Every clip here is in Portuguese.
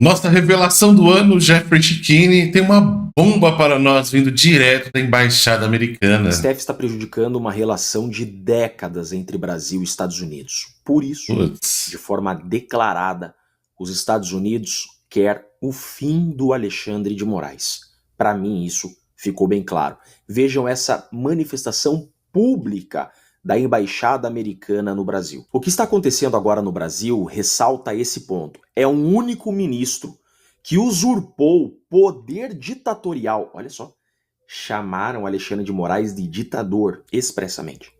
Nossa revelação do ano, Jeffrey Chikini, tem uma bomba para nós vindo direto da Embaixada Americana. STF está prejudicando uma relação de décadas entre Brasil e Estados Unidos. Por isso, de forma declarada, os Estados Unidos quer o fim do Alexandre de Moraes. Para mim, isso ficou bem claro. Vejam essa manifestação pública da Embaixada Americana no Brasil. O que está acontecendo agora no Brasil ressalta esse ponto. É um único ministro que usurpou poder ditatorial. Olha só. Chamaram Alexandre de Moraes de ditador, expressamente,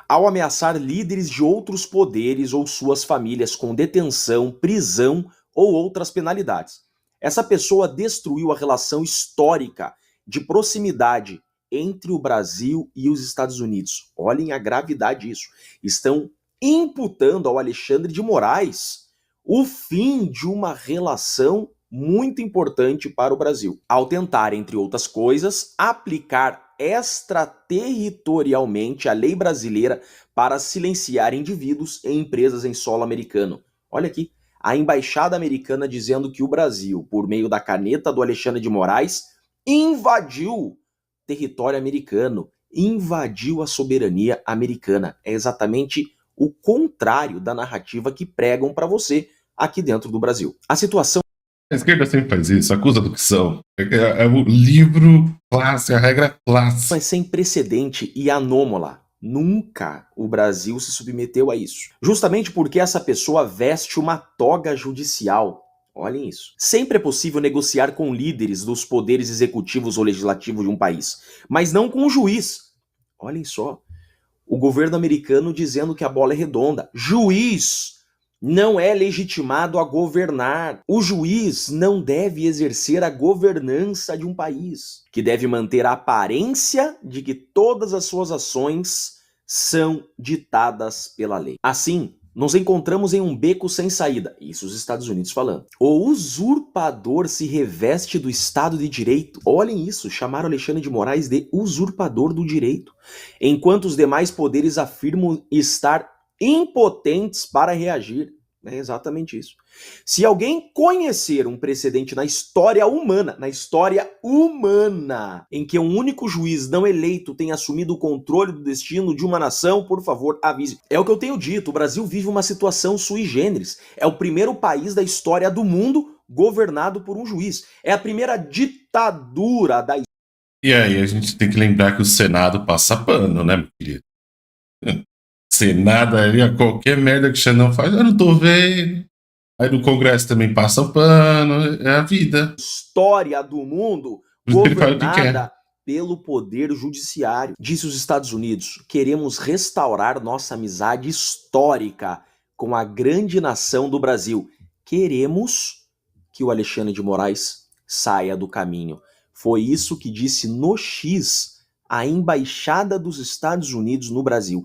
ao ameaçar líderes de outros poderes ou suas famílias com detenção, prisão ou outras penalidades. Essa pessoa destruiu a relação histórica de proximidade entre o Brasil e os Estados Unidos. Olhem a gravidade disso. Estão imputando ao Alexandre de Moraes o fim de uma relação muito importante para o Brasil, ao tentar, entre outras coisas, aplicar extraterritorialmente a lei brasileira para silenciar indivíduos e empresas em solo americano. Olha aqui, a embaixada americana dizendo que o Brasil, por meio da caneta do Alexandre de Moraes, invadiu território americano, invadiu a soberania americana. É exatamente o contrário da narrativa que pregam para você aqui dentro do Brasil. A situação... A esquerda sempre faz isso, acusa do que são. É o livro clássico, a regra clássica. É sem precedente e anômala. Nunca o Brasil se submeteu a isso. Justamente porque essa pessoa veste uma toga judicial. Olhem isso. Sempre é possível negociar com líderes dos poderes executivos ou legislativos de um país, mas não com o juiz. Olhem só. O governo americano dizendo que a bola é redonda. Juiz não é legitimado a governar. O juiz não deve exercer a governança de um país, que deve manter a aparência de que todas as suas ações são ditadas pela lei. Assim, nos encontramos em um beco sem saída, isso os Estados Unidos falando. O usurpador se reveste do Estado de Direito. Olhem isso, chamaram Alexandre de Moraes de usurpador do direito, enquanto os demais poderes afirmam estar impotentes para reagir. É exatamente isso. Se alguém conhecer um precedente na história humana, em que um único juiz não eleito tenha assumido o controle do destino de uma nação, por favor, avise. É o que eu tenho dito, o Brasil vive uma situação sui generis. É o primeiro país da história do mundo governado por um juiz. É a primeira ditadura da história. E aí a gente tem que lembrar que o Senado passa pano, né, meu querido? Senado ali, a qualquer merda que o Xandão faz, eu não tô vendo. Aí no Congresso também passa o pano, é a vida. História do mundo governada pelo poder judiciário. Disse os Estados Unidos, queremos restaurar nossa amizade histórica com a grande nação do Brasil. Queremos que o Alexandre de Moraes saia do caminho. Foi isso que disse no X a Embaixada dos Estados Unidos no Brasil.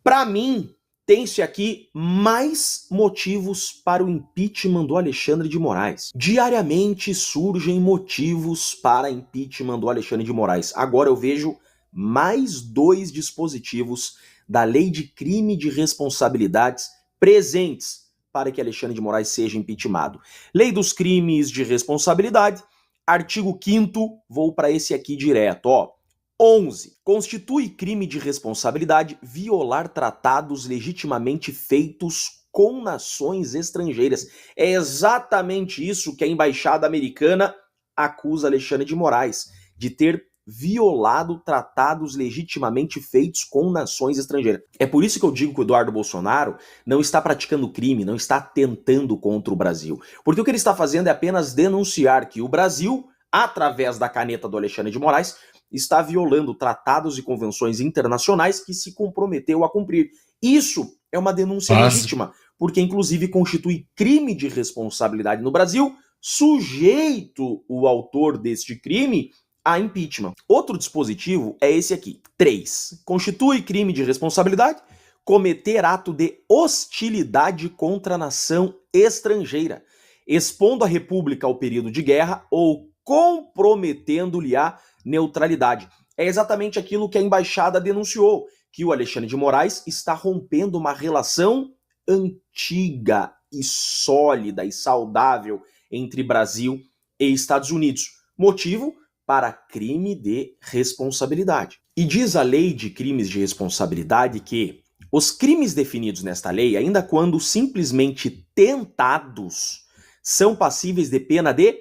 Para mim, tem-se aqui mais motivos para o impeachment do Alexandre de Moraes. Diariamente surgem motivos para impeachment do Alexandre de Moraes. Agora eu vejo mais 2 dispositivos da Lei de Crime de Responsabilidades presentes para que Alexandre de Moraes seja impeachmentado. Lei dos Crimes de Responsabilidade, artigo 5º, vou para esse aqui direto, ó. 11. Constitui crime de responsabilidade violar tratados legitimamente feitos com nações estrangeiras. É exatamente isso que a Embaixada Americana acusa Alexandre de Moraes, de ter violado tratados legitimamente feitos com nações estrangeiras. É por isso que eu digo que o Eduardo Bolsonaro não está praticando crime, não está atentando contra o Brasil. Porque o que ele está fazendo é apenas denunciar que o Brasil, através da caneta do Alexandre de Moraes, está violando tratados e convenções internacionais que se comprometeu a cumprir. Isso é uma denúncia legítima, porque inclusive constitui crime de responsabilidade no Brasil, sujeito o autor deste crime a impeachment. Outro dispositivo é esse aqui. 3. Constitui crime de responsabilidade cometer ato de hostilidade contra a nação estrangeira, expondo a república ao período de guerra ou comprometendo-lhe a neutralidade. É exatamente aquilo que a embaixada denunciou, que o Alexandre de Moraes está rompendo uma relação antiga, e sólida e saudável entre Brasil e Estados Unidos. Motivo para crime de responsabilidade. E diz a lei de crimes de responsabilidade que os crimes definidos nesta lei, ainda quando simplesmente tentados, são passíveis de pena de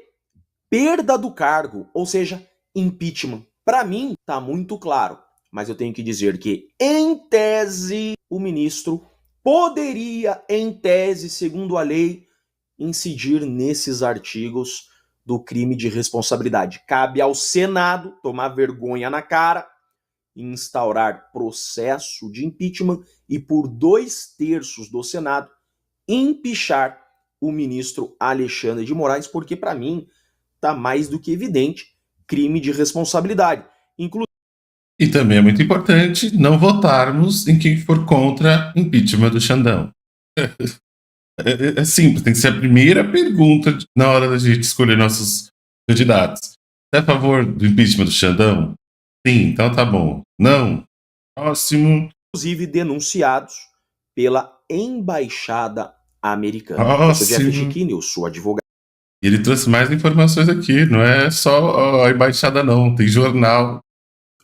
perda do cargo, ou seja, impeachment. Para mim, está muito claro, mas eu tenho que dizer que, em tese, o ministro poderia, em tese, segundo a lei, incidir nesses artigos do crime de responsabilidade. Cabe ao Senado tomar vergonha na cara, instaurar processo de impeachment e, por 2/3 do Senado, empichar o ministro Alexandre de Moraes, porque, para mim, está mais do que evidente crime de responsabilidade. E também é muito importante não votarmos em quem for contra impeachment do Xandão. É simples, tem que ser a primeira pergunta na hora da gente escolher nossos candidatos. Você é a favor do impeachment do Xandão? Sim, então tá bom. Não. Próximo. Inclusive denunciados pela Embaixada Americana. Próximo. Eu sou Jeff Chiquini, eu sou advogado. Ele trouxe mais informações aqui, não é só a embaixada não, tem jornal.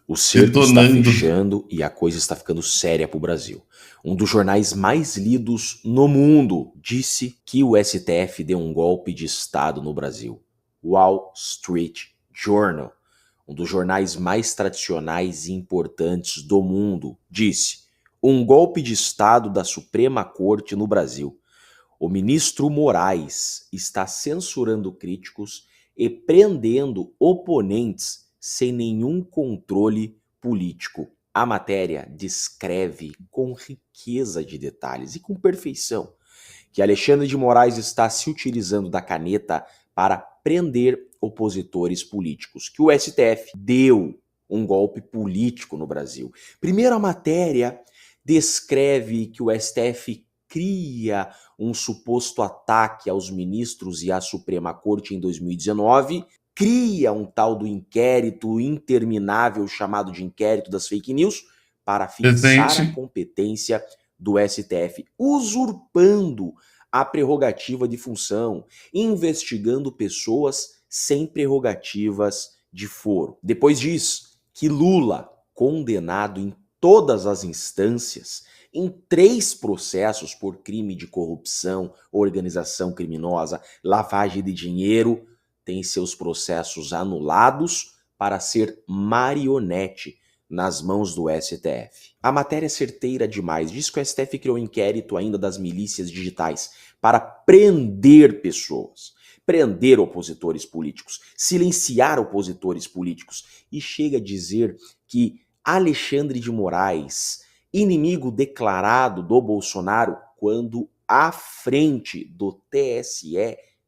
O cerco está fechando e a coisa está ficando séria para o Brasil. Um dos jornais mais lidos no mundo disse que o STF deu um golpe de Estado no Brasil. Wall Street Journal, um dos jornais mais tradicionais e importantes do mundo, disse: um golpe de Estado da Suprema Corte no Brasil. O ministro Moraes está censurando críticos e prendendo oponentes sem nenhum controle político. A matéria descreve com riqueza de detalhes e com perfeição que Alexandre de Moraes está se utilizando da caneta para prender opositores políticos, que o STF deu um golpe político no Brasil. Primeiro, a matéria descreve que o STF cria um suposto ataque aos ministros e à Suprema Corte em 2019, cria um tal do inquérito interminável chamado de inquérito das fake news para fixar a competência do STF, usurpando a prerrogativa de função, investigando pessoas sem prerrogativas de foro. Depois diz que Lula, condenado em todas as instâncias, em 3 processos por crime de corrupção, organização criminosa, lavagem de dinheiro, tem seus processos anulados para ser marionete nas mãos do STF. A matéria é certeira demais. Diz que o STF criou um inquérito ainda das milícias digitais para prender pessoas, prender opositores políticos, silenciar opositores políticos, e chega a dizer que Alexandre de Moraes, inimigo declarado do Bolsonaro, quando à frente do TSE,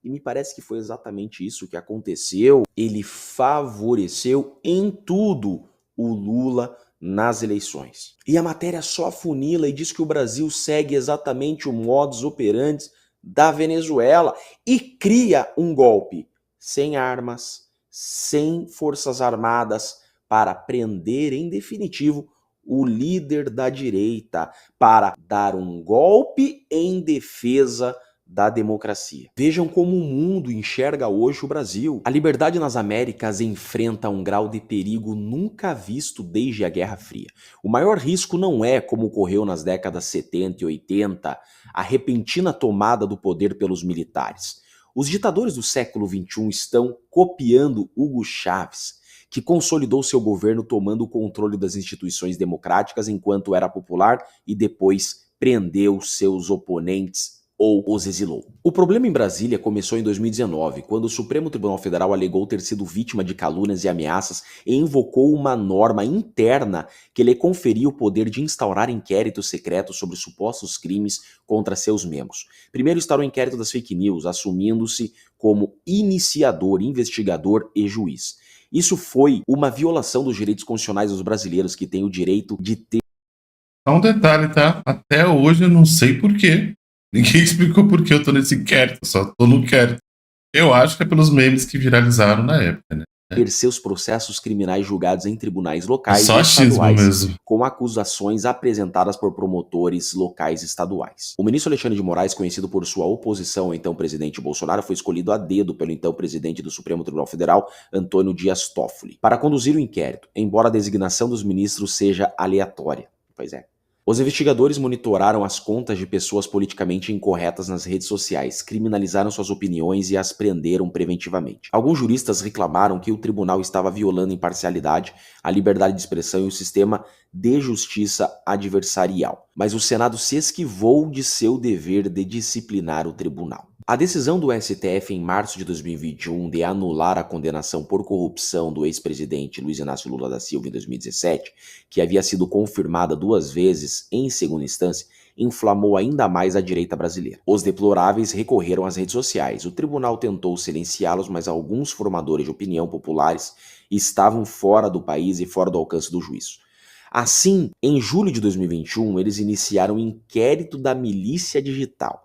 e me parece que foi exatamente isso que aconteceu, ele favoreceu em tudo o Lula nas eleições. E a matéria só afunila e diz que o Brasil segue exatamente o modus operandi da Venezuela e cria um golpe sem armas, sem forças armadas, para prender em definitivo o líder da direita, para dar um golpe em defesa da democracia. Vejam como o mundo enxerga hoje o Brasil. A liberdade nas Américas enfrenta um grau de perigo nunca visto desde a Guerra Fria. O maior risco não é, como ocorreu nas décadas 70 e 80, a repentina tomada do poder pelos militares. Os ditadores do século XXI estão copiando Hugo Chávez, que consolidou seu governo tomando o controle das instituições democráticas enquanto era popular e depois prendeu seus oponentes ou os exilou. O problema em Brasília começou em 2019, quando o Supremo Tribunal Federal alegou ter sido vítima de calúnias e ameaças e invocou uma norma interna que lhe conferia o poder de instaurar inquéritos secretos sobre supostos crimes contra seus membros. Primeiro instaurou o inquérito das fake news, assumindo-se como iniciador, investigador e juiz. Isso foi uma violação dos direitos constitucionais dos brasileiros, que têm o direito de ter... Só um detalhe, tá? Até hoje eu não sei por quê. Ninguém explicou por que eu tô nesse inquérito, só tô no inquérito. Eu acho que é pelos memes que viralizaram na época, né? ter seus processos criminais julgados em tribunais locais Só e achismo estaduais, mesmo. com acusações apresentadas por promotores locais e estaduais. O ministro Alexandre de Moraes, conhecido por sua oposição ao então presidente Bolsonaro, foi escolhido a dedo pelo então presidente do Supremo Tribunal Federal, Antônio Dias Toffoli, para conduzir o inquérito, embora a designação dos ministros seja aleatória. Pois é. Os investigadores monitoraram as contas de pessoas politicamente incorretas nas redes sociais, criminalizaram suas opiniões e as prenderam preventivamente. Alguns juristas reclamaram que o tribunal estava violando a imparcialidade, a liberdade de expressão e o sistema de justiça adversarial. Mas o Senado se esquivou de seu dever de disciplinar o tribunal. A decisão do STF em março de 2021 de anular a condenação por corrupção do ex-presidente Luiz Inácio Lula da Silva em 2017, que havia sido confirmada 2 vezes em segunda instância, inflamou ainda mais a direita brasileira. Os deploráveis recorreram às redes sociais. O tribunal tentou silenciá-los, mas alguns formadores de opinião populares estavam fora do país e fora do alcance do juízo. Assim, em julho de 2021, eles iniciaram um inquérito da milícia digital,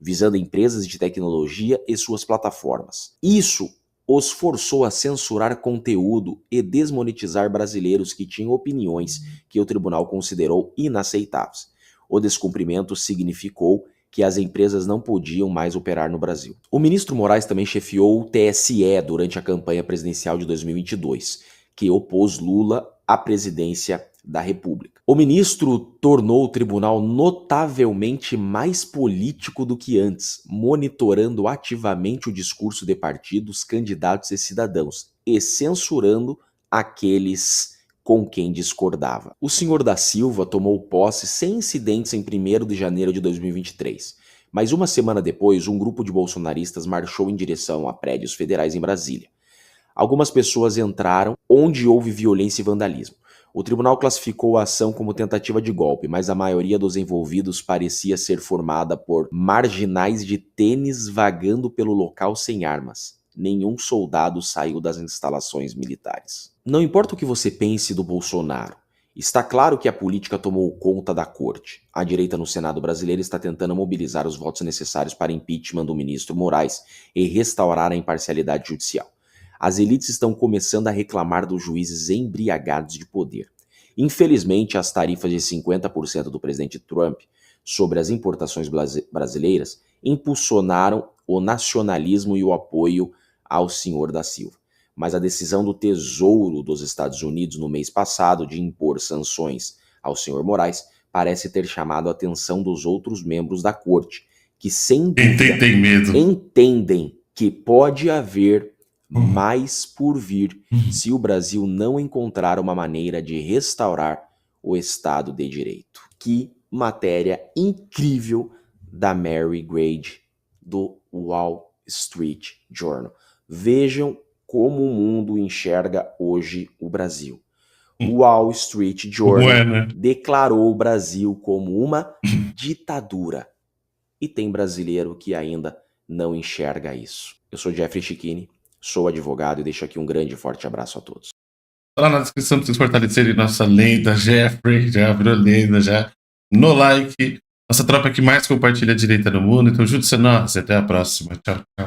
visando empresas de tecnologia e suas plataformas. Isso os forçou a censurar conteúdo e desmonetizar brasileiros que tinham opiniões que o tribunal considerou inaceitáveis. O descumprimento significou que as empresas não podiam mais operar no Brasil. O ministro Moraes também chefiou o TSE durante a campanha presidencial de 2022, que opôs Lula à presidência da República. O ministro tornou o tribunal notavelmente mais político do que antes, monitorando ativamente o discurso de partidos, candidatos e cidadãos, e censurando aqueles com quem discordava. O senhor da Silva tomou posse sem incidentes em 1º de janeiro de 2023, mas uma semana depois, um grupo de bolsonaristas marchou em direção a prédios federais em Brasília. Algumas pessoas entraram onde houve violência e vandalismo. O tribunal classificou a ação como tentativa de golpe, mas a maioria dos envolvidos parecia ser formada por marginais de tênis vagando pelo local sem armas. Nenhum soldado saiu das instalações militares. Não importa o que você pense do Bolsonaro, está claro que a política tomou conta da corte. A direita no Senado brasileiro está tentando mobilizar os votos necessários para impeachment do ministro Moraes e restaurar a imparcialidade judicial. As elites estão começando a reclamar dos juízes embriagados de poder. Infelizmente, as tarifas de 50% do presidente Trump sobre as importações brasileiras impulsionaram o nacionalismo e o apoio ao senhor da Silva. Mas a decisão do Tesouro dos Estados Unidos no mês passado de impor sanções ao senhor Moraes parece ter chamado a atenção dos outros membros da corte, que sem dúvida entendem que pode haver mais por vir se o Brasil não encontrar uma maneira de restaurar o Estado de Direito. Que matéria incrível da Mary Grade, do Wall Street Journal. Vejam como o mundo enxerga hoje o Brasil. O Wall Street Journal declarou o Brasil como uma ditadura. E tem brasileiro que ainda não enxerga isso. Eu sou Jeffrey Chikini. Sou advogado e deixo aqui um grande e forte abraço a todos. Lá na descrição para vocês fortalecerem nossa lenda, Jeffrey, já virou lenda, já no like. Nossa tropa que mais compartilha a direita no mundo. Então junte-se a nós e até a próxima. Tchau, tchau.